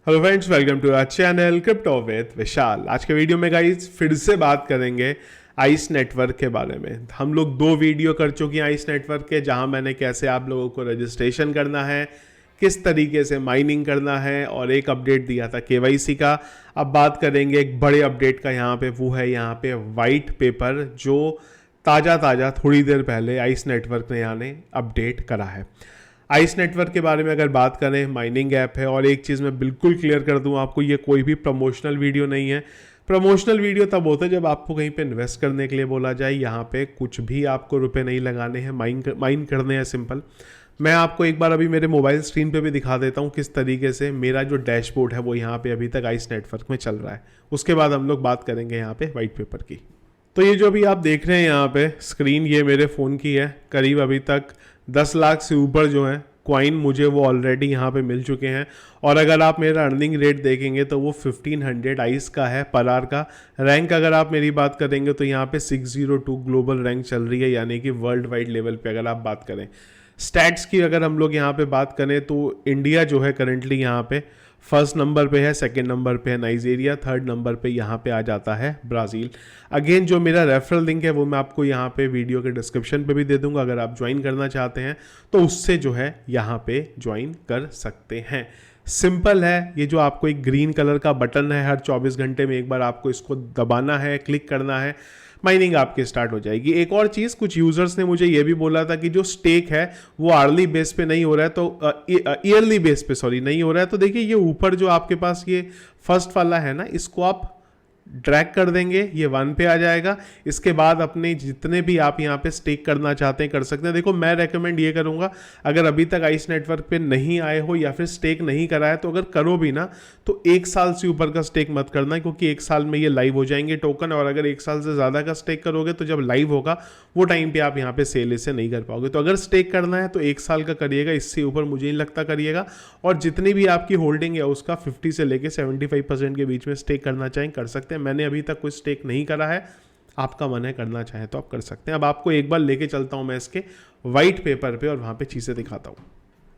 Hello friends, welcome to our channel crypto with Vishal. आज के video में गाइस फिर से बात करेंगे आइस नेटवर्क के बारे में। हम लोग 2 वीडियो कर चुके हैं आइस नेटवर्क के, जहां मैंने कैसे आप लोगों को रजिस्ट्रेशन करना है, किस तरीके से माइनिंग करना है और एक अपडेट दिया था केवाईसी का। अब बात करेंगे एक बड़े अपडेट का यहाँ पे, वो है यहाँ पे वाइट पेपर जो ताज़ा थोड़ी देर पहले आइस नेटवर्क ने यहाँ ने अपडेट करा है। आइस नेटवर्क के बारे में अगर बात करें, माइनिंग ऐप है। और एक चीज़ मैं बिल्कुल क्लियर कर दूं आपको, ये कोई भी प्रमोशनल वीडियो नहीं है। प्रमोशनल वीडियो तब होता है जब आपको कहीं पे इन्वेस्ट करने के लिए बोला जाए। यहाँ पे कुछ भी आपको रुपए नहीं लगाने हैं, माइन करने हैं सिंपल। मैं आपको एक बार अभी मेरे मोबाइल स्क्रीन पे भी दिखा देता हूँ किस तरीके से मेरा जो डैशबोर्ड है वो यहाँ पे अभी तक आइस नेटवर्क में चल रहा है। उसके बाद हम लोग बात करेंगे यहाँ पे वाइट पेपर की। तो ये जो अभी आप देख रहे हैं यहाँ पे स्क्रीन, ये मेरे फ़ोन की है। करीब अभी तक 10 लाख से ऊपर जो है कॉइन मुझे वो ऑलरेडी यहाँ पे मिल चुके हैं। और अगर आप मेरा अर्निंग रेट देखेंगे तो वो 1500 आइस का है पर आवर का। रैंक अगर आप मेरी बात करेंगे तो यहाँ पे 602 ग्लोबल रैंक चल रही है, यानी कि वर्ल्ड वाइड लेवल पे अगर आप बात करें। स्टैट्स की अगर हम लोग यहाँ पे बात करें तो इंडिया जो है करंटली यहाँ पे फर्स्ट नंबर पे है, सेकंड नंबर पे है नाइजीरिया, थर्ड नंबर पे यहाँ पे आ जाता है ब्राज़ील। अगेन जो मेरा रेफरल लिंक है वो मैं आपको यहाँ पे वीडियो के डिस्क्रिप्शन पे भी दे दूंगा। अगर आप ज्वाइन करना चाहते हैं तो उससे जो है यहाँ पे ज्वाइन कर सकते हैं। सिंपल है, ये जो आपको एक ग्रीन कलर का बटन है, हर 24 घंटे में एक बार आपको इसको दबाना है, क्लिक करना है, माइनिंग आपकी स्टार्ट हो जाएगी। एक और चीज़, कुछ यूजर्स ने मुझे ये भी बोला था कि जो स्टेक है वो आर्ली बेस पे नहीं हो रहा है, तो ईयरली बेस पे सॉरी नहीं हो रहा है। तो देखिए ये ऊपर जो आपके पास ये फर्स्ट वाला है ना, इसको आप ड्रैग कर देंगे, ये 1 पे आ जाएगा। इसके बाद अपने जितने भी आप यहाँ पे स्टेक करना चाहते हैं कर सकते हैं। देखो मैं रेकमेंड ये करूँगा, अगर अभी तक आइस नेटवर्क पे नहीं आए हो या फिर स्टेक नहीं करा है तो अगर करो भी ना तो 1 साल से ऊपर का स्टेक मत करना, क्योंकि 1 साल में ये लाइव हो जाएंगे टोकन। और अगर 1 साल से ज़्यादा का स्टेक करोगे तो जब लाइव होगा वो टाइम पे आप यहाँ पे सेल इसे नहीं कर पाओगे। तो अगर स्टेक करना है तो 1 साल का करिएगा, इससे ऊपर मुझे नहीं लगता करिएगा। और जितनी भी आपकी होल्डिंग है उसका 50 से लेके 75% के बीच में स्टेक करना चाहें कर सकते हैं। मैंने अभी तक कोई स्टेक नहीं करा है, आपका मन है करना चाहें तो आप कर सकते हैं। अब आपको एक बार लेके चलता हूं मैं इसके वाइट पेपर पे और वहां पे चीज़ें दिखाता हूं।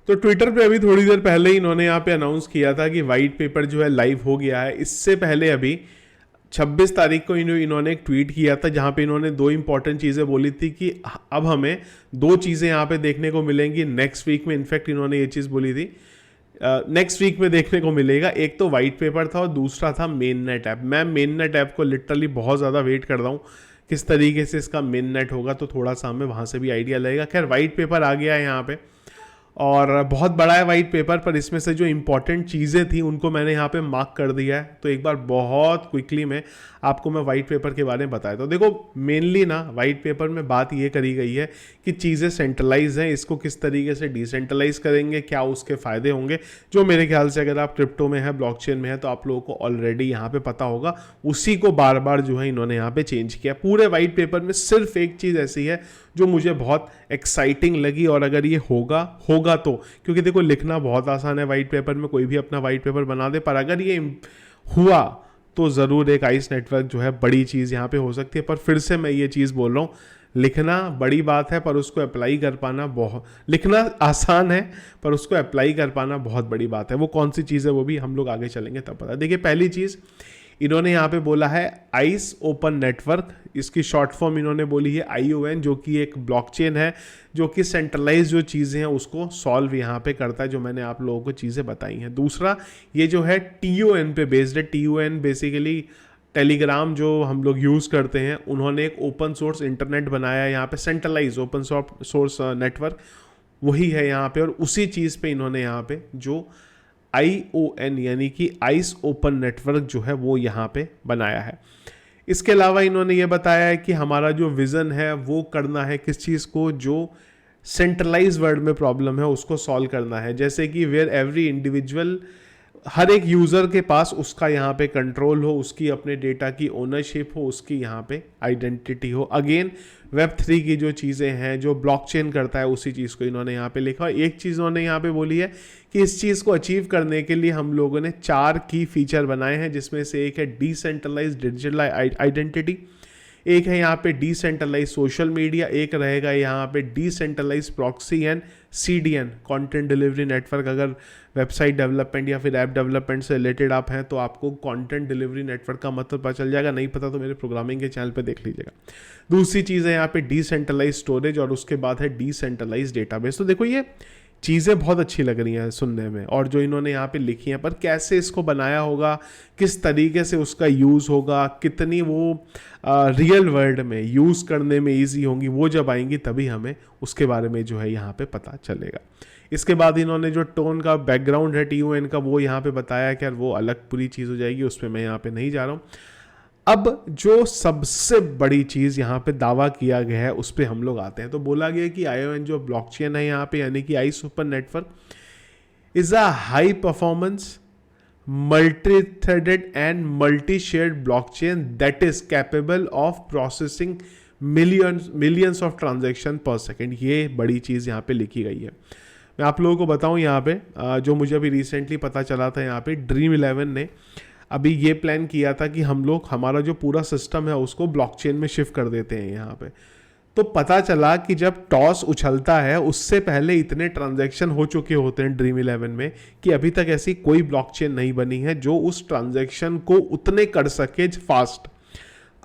तो ट्विटर पे अभी थोड़ी देर पहले ही इन्होंने यहाँ पे अनाउंस किया था कि वाइट पेपर जो है लाइव हो गया है। इससे पहले अभी 26 तारीख को इन्होंने एक ट्वीट किया था जहाँ पे इन्होंने 2 इंपॉर्टेंट चीज़ें बोली थी कि अब हमें 2 चीज़ें यहाँ पे देखने को मिलेंगी नेक्स्ट वीक में। इनफैक्ट इन्होंने ये चीज़ बोली थी नेक्स्ट वीक में देखने को मिलेगा। एक तो वाइट पेपर था और दूसरा था मेन नेट ऐप। मैं मेन नेट ऐप को लिटरली बहुत ज़्यादा वेट कर रहा हूँ, किस तरीके से इसका मेन नेट होगा, तो थोड़ा सा हमें वहाँ से भी आइडिया लगेगा। खैर वाइट पेपर आ गया है यहाँ पे और बहुत बड़ा है वाइट पेपर, पर इसमें से जो इंपॉर्टेंट चीज़ें थी उनको मैंने यहाँ पे मार्क कर दिया है। तो एक बार बहुत क्विकली में आपको मैं वाइट पेपर के बारे में बताया। तो देखो मेनली ना वाइट पेपर में बात ये करी गई है कि चीज़ें सेंट्रलाइज हैं, इसको किस तरीके से डिसेंट्रलाइज करेंगे, क्या उसके फ़ायदे होंगे, जो मेरे ख्याल से अगर आप क्रिप्टो में है, ब्लॉकचेन में है, तो आप लोगों को ऑलरेडी यहाँ पे पता होगा। उसी को बार बार जो है इन्होंने यहाँ पे चेंज किया। पूरे वाइट पेपर में सिर्फ एक चीज़ ऐसी है जो मुझे बहुत एक्साइटिंग लगी, और अगर ये होगा तो, क्योंकि देखो लिखना बहुत आसान है वाइट पेपर में, कोई भी अपना वाइट पेपर बना दे, पर अगर ये हुआ तो ज़रूर एक आइस नेटवर्क जो है बड़ी चीज़ यहाँ पे हो सकती है। पर फिर से मैं ये चीज़ बोल रहा हूँ, लिखना बड़ी बात है पर उसको अप्लाई कर पाना लिखना आसान है पर उसको अप्लाई कर पाना बहुत बड़ी बात है। वो कौन सी चीज़ है वो भी हम लोग आगे चलेंगे तब पता। देखिए पहली चीज़ इन्होंने यहाँ पे बोला है आइस ओपन नेटवर्क, इसकी शॉर्ट फॉर्म इन्होंने बोली है ION, जो कि एक ब्लॉकचेन है जो कि सेंट्रलाइज जो चीज़ें हैं उसको सॉल्व यहाँ पे करता है, जो मैंने आप लोगों को चीज़ें बताई हैं। दूसरा ये जो है TON पे बेस्ड है। TON बेसिकली टेलीग्राम जो हम लोग यूज़ करते हैं, उन्होंने एक ओपन सोर्स इंटरनेट बनाया है यहाँ पे, सेंट्रलाइज ओपन सोर्स नेटवर्क वही है यहाँ पे। और उसी चीज़ पे इन्होंने यहाँ पे जो ION यानी कि आइस ओपन नेटवर्क जो है वो यहाँ पे बनाया है। इसके अलावा इन्होंने ये बताया है कि हमारा जो विज़न है वो करना है किस चीज़ को, जो सेंट्रलाइज वर्ल्ड में प्रॉब्लम है उसको सॉल्व करना है। जैसे कि वेयर एवरी इंडिविजुअल, हर एक यूज़र के पास उसका यहाँ पे कंट्रोल हो, उसकी अपने डेटा की ओनरशिप हो, उसकी यहाँ पे आइडेंटिटी हो। अगेन Web3 की जो चीज़ें हैं जो ब्लॉकचेन करता है उसी चीज़ को इन्होंने यहाँ पे लिखा। एक चीज़ उन्होंने यहाँ पे बोली है कि इस चीज़ को अचीव करने के लिए हम लोगों ने 4 की फीचर बनाए हैं, जिसमें से एक है डिसेंट्रलाइज्ड डिजिटल आइडेंटिटी, एक है यहाँ पे डिसेंट्रलाइज सोशल मीडिया, एक रहेगा यहाँ पे decentralize proxy and CDN content delivery network. अगर वेबसाइट डेवलपमेंट या फिर ऐप डेवलपमेंट से रिलेटेड आप हैं तो आपको कंटेंट डिलीवरी नेटवर्क का मतलब पता चल जाएगा, नहीं पता तो मेरे प्रोग्रामिंग के चैनल पे देख लीजिएगा। दूसरी चीज़ है यहाँ पे डिसेंट्रलाइज स्टोरेज और उसके बाद है डिसेंट्रलाइज डेटाबेस। तो देखो ये चीज़ें बहुत अच्छी लग रही हैं सुनने में और जो इन्होंने यहाँ पे लिखी हैं, पर कैसे इसको बनाया होगा, किस तरीके से उसका यूज़ होगा, कितनी वो रियल वर्ल्ड में यूज़ करने में इजी होंगी, वो जब आएंगी तभी हमें उसके बारे में जो है यहाँ पे पता चलेगा। इसके बाद इन्होंने जो टोन का बैकग्राउंड है TUN का वो यहाँ पे बताया कि यार वो अलग पूरी चीज़ हो जाएगी, उसमें मैं यहाँ पे नहीं जा रहा हूँ। अब जो सबसे बड़ी चीज़ यहाँ पे दावा किया गया है उस पर हम लोग आते हैं। तो बोला गया कि ION जो ब्लॉकचेन है यहाँ पे यानी कि I super network is a high performance multi threaded and multi shared blockchain that is capable of processing millions of transaction per second. ये बड़ी चीज़ यहाँ पे लिखी गई है। मैं आप लोगों को बताऊँ यहाँ पे जो मुझे अभी रिसेंटली पता चला था, यहाँ पे Dream11 ने अभी ये प्लान किया था कि हम लोग हमारा जो पूरा सिस्टम है उसको ब्लॉकचेन में शिफ्ट कर देते हैं यहाँ पे। तो पता चला कि जब टॉस उछलता है उससे पहले इतने ट्रांजैक्शन हो चुके होते हैं Dream11 में कि अभी तक ऐसी कोई ब्लॉकचेन नहीं बनी है जो उस ट्रांजैक्शन को उतने कर सके फास्ट।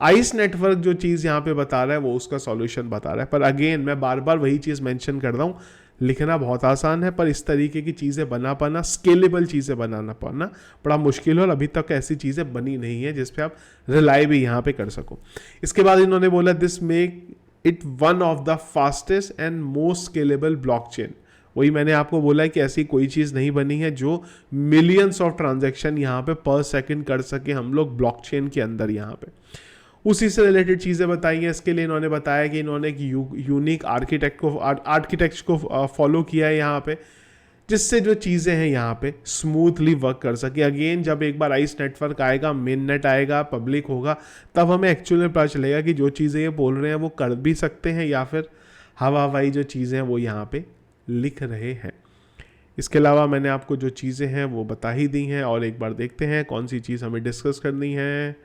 आइस नेटवर्क जो चीज़ यहाँ पे बता रहा है वो उसका सॉल्यूशन बता रहा है। पर अगेन मैं बार बार वही चीज़ मेंशन कर रहा हूँ, लिखना बहुत आसान है पर इस तरीके की चीज़ें बना पाना, स्केलेबल चीज़ें बनाना पाना बड़ा मुश्किल है और अभी तक ऐसी चीज़ें बनी नहीं है जिस पे आप रिलाई भी यहाँ पे कर सको। इसके बाद इन्होंने बोला this make it one of the fastest and most scalable blockchain. वही मैंने आपको बोला है कि ऐसी कोई चीज़ नहीं बनी है जो मिलियंस ऑफ ट्रांजैक्शन यहाँ पे पर सेकेंड कर सके हम लोग ब्लॉकचेन के अंदर। यहाँ पे उसी से रिलेटेड चीज़ें बताई हैं। इसके लिए इन्होंने बताया कि इन्होंने एक यूनिक आर्किटेक्ट को फॉलो किया है यहाँ पे, जिससे जो चीज़ें हैं यहाँ पे स्मूथली वर्क कर सके। अगेन जब एक बार आइस नेटवर्क आएगा, मेन नेट आएगा, पब्लिक होगा, तब हमें एक्चुअली पता चलेगा कि जो चीज़ें ये बोल रहे हैं वो कर भी सकते हैं या फिर हवाई जो चीज़ें हैं वो यहाँ पे लिख रहे हैं। इसके अलावा मैंने आपको जो चीज़ें हैं वो बता ही दी हैं और एक बार देखते हैं कौन सी चीज़ हमें डिस्कस करनी है।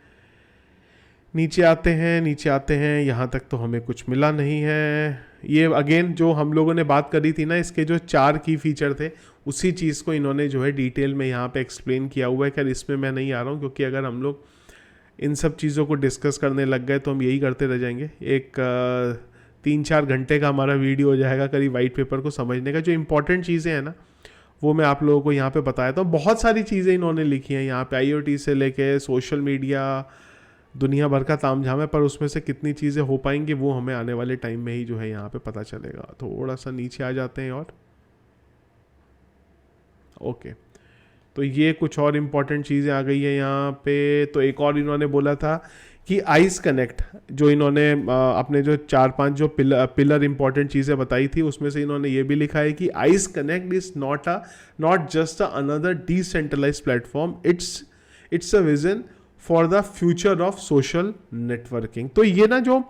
नीचे आते हैं, यहाँ तक तो हमें कुछ मिला नहीं है। ये अगेन जो हम लोगों ने बात करी थी ना, इसके जो 4 की फीचर थे उसी चीज़ को इन्होंने जो है डिटेल में यहाँ पे एक्सप्लेन किया हुआ है। खैर इसमें मैं नहीं आ रहा हूँ क्योंकि अगर हम लोग इन सब चीज़ों को डिस्कस करने लग गए तो हम यही करते रह जाएंगे। एक 3-4 घंटे का हमारा वीडियो हो जाएगा करीब वाइट पेपर को समझने का। जो इंपॉर्टेंट चीज़ें हैं ना वो मैं आप लोगों को यहाँ पे बताया था। बहुत सारी चीज़ें इन्होंने लिखी हैं यहाँ पे, IoT से लेके सोशल मीडिया, दुनिया भर का तामझाम है, पर उसमें से कितनी चीज़ें हो पाएंगी वो हमें आने वाले टाइम में ही जो है यहाँ पे पता चलेगा। थोड़ा सा नीचे आ जाते हैं और ओके, तो ये कुछ और इम्पॉर्टेंट चीज़ें आ गई है यहाँ पे। तो एक और इन्होंने बोला था कि आइस कनेक्ट, जो इन्होंने अपने जो 4-5 जो पिलर इंपॉर्टेंट चीज़ें बताई थी उसमें से इन्होंने ये भी लिखा है कि Ice Connect is not just another decentralize platform, it's a vision for the future of social networking. तो ये ना जो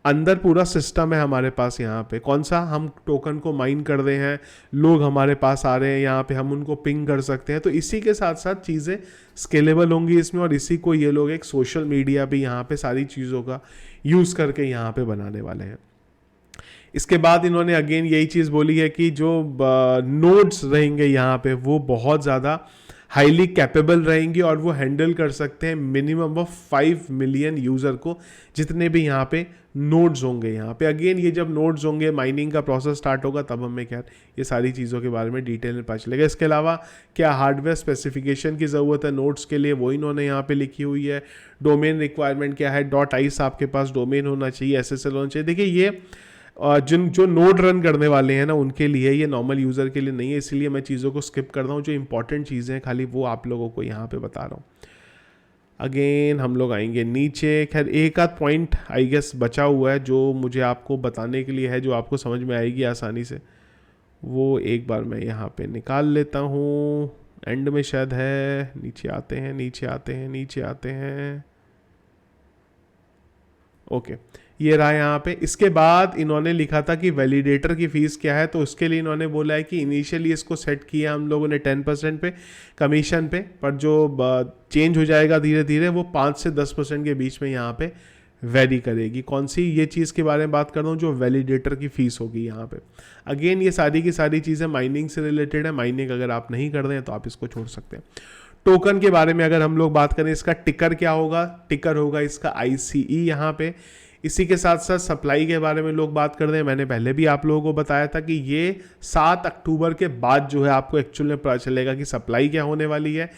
अंदर पूरा सिस्टम है हमारे पास यहाँ पे, कौन सा, हम टोकन को माइन कर रहे हैं, लोग हमारे पास आ रहे हैं यहाँ पे, हम उनको पिंग कर सकते हैं, तो इसी के साथ साथ चीज़ें स्केलेबल होंगी इसमें और इसी को ये लोग एक सोशल मीडिया भी यहाँ पे सारी चीज़ों का यूज़ करके यहाँ पे बनाने वाले हैं। इसके बाद इन्होंने अगेन यही चीज़ बोली है कि जो नोड्स रहेंगे यहाँ पे वो बहुत ज़्यादा हाईली कैपेबल रहेंगी और वो हैंडल कर सकते हैं मिनिमम ऑफ 5 मिलियन यूज़र को, जितने भी यहाँ पे नोड्स होंगे यहाँ पे। अगेन ये जब नोड्स होंगे, माइनिंग का प्रोसेस स्टार्ट होगा, तब हमें क्या ये सारी चीज़ों के बारे में डिटेल में पता चलेगा। इसके अलावा क्या हार्डवेयर स्पेसिफिकेशन की ज़रूरत है नोड्स के लिए, वो इन्होंने यहाँ पे लिखी हुई है। डोमेन रिक्वायरमेंट क्या है, .ice आपके पास डोमेन होना चाहिए, SSL होना चाहिए। देखिए ये जो नोड रन करने वाले हैं ना उनके लिए, ये नॉर्मल यूज़र के लिए नहीं है, इसलिए मैं चीज़ों को स्किप कर रहा हूँ। जो इंपॉर्टेंट चीज़ें हैं खाली वो आप लोगों को यहाँ पे बता रहा हूँ। अगेन हम लोग आएंगे नीचे। खैर एक आध पॉइंट आई गेस बचा हुआ है जो मुझे आपको बताने के लिए है, जो आपको समझ में आएगी आसानी से, वो एक बार मैं यहाँ पे निकाल लेता हूँ। एंड में शायद है, नीचे आते हैं। ओके, ये रहा यहाँ पे। इसके बाद इन्होंने लिखा था कि वैलिडेटर की फ़ीस क्या है, तो उसके लिए इन्होंने बोला है कि इनिशियली इसको सेट किया हम लोगों ने 10% पे कमीशन पे, पर जो चेंज हो जाएगा धीरे धीरे वो 5 से 10% के बीच में यहाँ पे वेरी करेगी। कौन सी, ये चीज़ के बारे में बात कर रहा हूँ, जो वैलिडेटर की फ़ीस होगी यहाँ पे। अगेन ये सारी की सारी चीज़ें माइनिंग से रिलेटेड है। माइनिंग अगर आप नहीं कर रहे हैं तो आप इसको छोड़ सकते हैं। टोकन के बारे में अगर हम लोग बात करें, इसका टिकर क्या होगा, टिकर होगा इसका ICE यहाँ पे। इसी के साथ साथ सप्लाई के बारे में लोग बात कर रहे हैं। मैंने पहले भी आप लोगों को बताया था कि ये 7 अक्टूबर के बाद जो है आपको एक्चुअल में पता चलेगा कि सप्लाई क्या होने वाली है।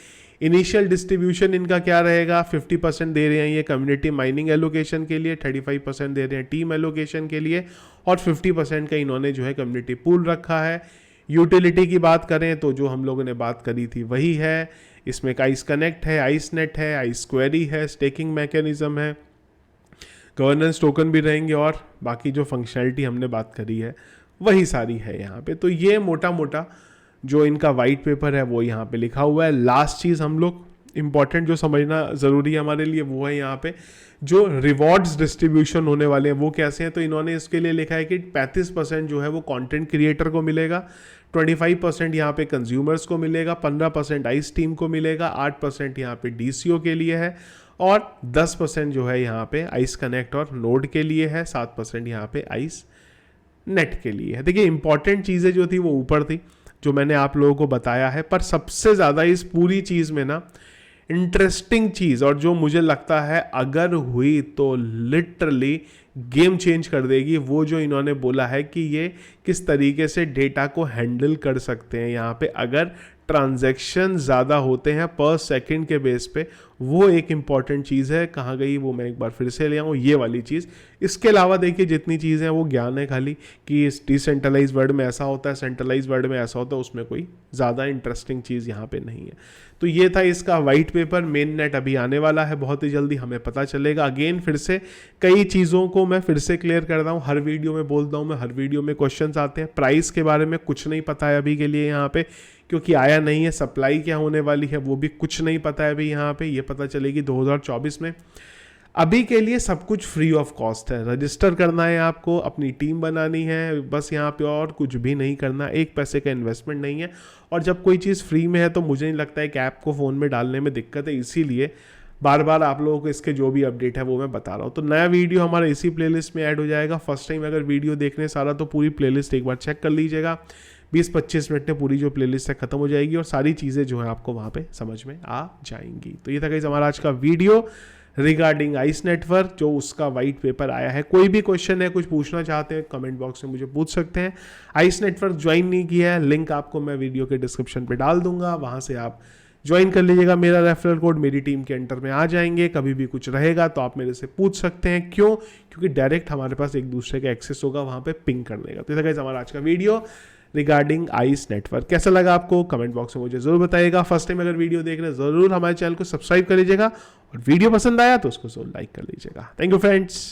इनिशियल डिस्ट्रीब्यूशन इनका क्या रहेगा, 50% दे रहे हैं ये कम्युनिटी माइनिंग एलोकेशन के लिए, 35% दे रहे हैं टीम एलोकेशन के लिए, और 50% का इन्होंने जो है कम्युनिटी पूल रखा है। यूटिलिटी की बात करें तो जो हम लोगों ने बात करी थी वही है। इसमें एक आइस कनेक्ट है, आइस नेट है, आइस क्वेरी है, स्टेकिंग मैकेनिज्म है, गवर्नेंस टोकन भी रहेंगे, और बाकी जो फंक्शनैलिटी हमने बात करी है वही सारी है यहाँ पे। तो ये मोटा मोटा जो इनका वाइट पेपर है वो यहाँ पे लिखा हुआ है। लास्ट चीज़ हम लोग इम्पॉर्टेंट जो समझना ज़रूरी है हमारे लिए वो है यहाँ पे जो रिवॉर्ड्स डिस्ट्रीब्यूशन होने वाले हैं वो कैसे हैं। तो इन्होंने इसके लिए लिखा है कि 35% जो है वो कंटेंट क्रिएटर को मिलेगा, 25% यहाँ पे कंज्यूमर्स को मिलेगा, 15% आइस टीम को मिलेगा, 8% यहाँ पे DCO के लिए है, और 10% जो है यहाँ पे आइस कनेक्ट और नोड के लिए है, 7% यहाँ पे आइस नेट के लिए है। देखिए इंपॉर्टेंट चीज़ें जो थी वो ऊपर थी जो मैंने आप लोगों को बताया है, पर सबसे ज़्यादा इस पूरी चीज़ में ना इंटरेस्टिंग चीज़, और जो मुझे लगता है अगर हुई तो लिटरली गेम चेंज कर देगी, वो जो इन्होंने बोला है कि ये किस तरीके से डेटा को हैंडल कर सकते हैं यहाँ पे अगर ट्रांजैक्शन ज़्यादा होते हैं पर सेकंड के बेस पे। वो एक इम्पॉर्टेंट चीज़ है। कहाँ गई वो, मैं एक बार फिर से ले आऊँ ये वाली चीज़। इसके अलावा देखिए जितनी चीज़ें हैं वो ज्ञान है खाली कि इस डिसेंट्रलाइज वर्ल्ड में ऐसा होता है, सेंट्रलाइज वर्ल्ड में ऐसा होता है, उसमें कोई ज़्यादा इंटरेस्टिंग चीज़ यहाँ पे नहीं है। तो ये था इसका वाइट पेपर। मेन नेट अभी आने वाला है बहुत ही जल्दी, हमें पता चलेगा। अगेन फिर से कई चीज़ों को मैं फिर से क्लियर कर रहा हूँ, हर वीडियो में बोलता हूँ मैं, हर वीडियो में क्वेश्चंस आते हैं। प्राइस के बारे में कुछ नहीं पता है अभी के लिए यहाँ पे, क्योंकि आया नहीं है। सप्लाई क्या होने वाली है वो भी कुछ नहीं पता है अभी यहाँ पे, ये पता चलेगी 2024 में। अभी के लिए सब कुछ फ्री ऑफ कॉस्ट है। रजिस्टर करना है आपको, अपनी टीम बनानी है, बस यहाँ पे और कुछ भी नहीं करना, एक पैसे का इन्वेस्टमेंट नहीं है। और जब कोई चीज़ फ्री में है तो मुझे नहीं लगता है कि ऐप को फ़ोन में डालने में दिक्कत है, इसीलिए बार बार आप लोगों को इसके जो भी अपडेट है वो मैं बता रहा हूँ। तो नया वीडियो हमारा इसी प्लेलिस्ट में ऐड हो जाएगा। फर्स्ट टाइम अगर वीडियो देखने सारा तो पूरी प्लेलिस्ट एक बार चेक कर लीजिएगा। 20-25 मिनट में पूरी जो प्लेलिस्ट है खत्म हो जाएगी और सारी चीज़ें जो है आपको वहाँ पे समझ में आ जाएंगी। तो ये था गाइस हमारा आज का वीडियो रिगार्डिंग आइस नेटवर्क, जो उसका वाइट पेपर आया है। कोई भी क्वेश्चन है, कुछ पूछना चाहते हैं, कमेंट बॉक्स में मुझे पूछ सकते हैं। आइस नेटवर्क ज्वाइन नहीं किया है, लिंक आपको मैं वीडियो के डिस्क्रिप्शन पे डाल दूंगा, वहाँ से आप ज्वाइन कर लीजिएगा। मेरा रेफरल कोड मेरी टीम के एंटर में आ जाएंगे। कभी भी कुछ रहेगा तो आप मेरे से पूछ सकते हैं। क्यों? क्योंकि डायरेक्ट हमारे पास एक दूसरे का एक्सेस होगा वहाँ पे पिंग करने का। तो गाइस हमारा आज का वीडियो रिगार्डिंग आइस नेटवर्क कैसा लगा आपको कमेंट बॉक्स में मुझे जरूर बताइएगा। फर्स्ट टाइम अगर वीडियो देख रहे हैं जरूर हमारे चैनल को सब्सक्राइब कर लीजिएगा, और वीडियो पसंद आया तो उसको जरूर लाइक कर लीजिएगा। Thank you friends.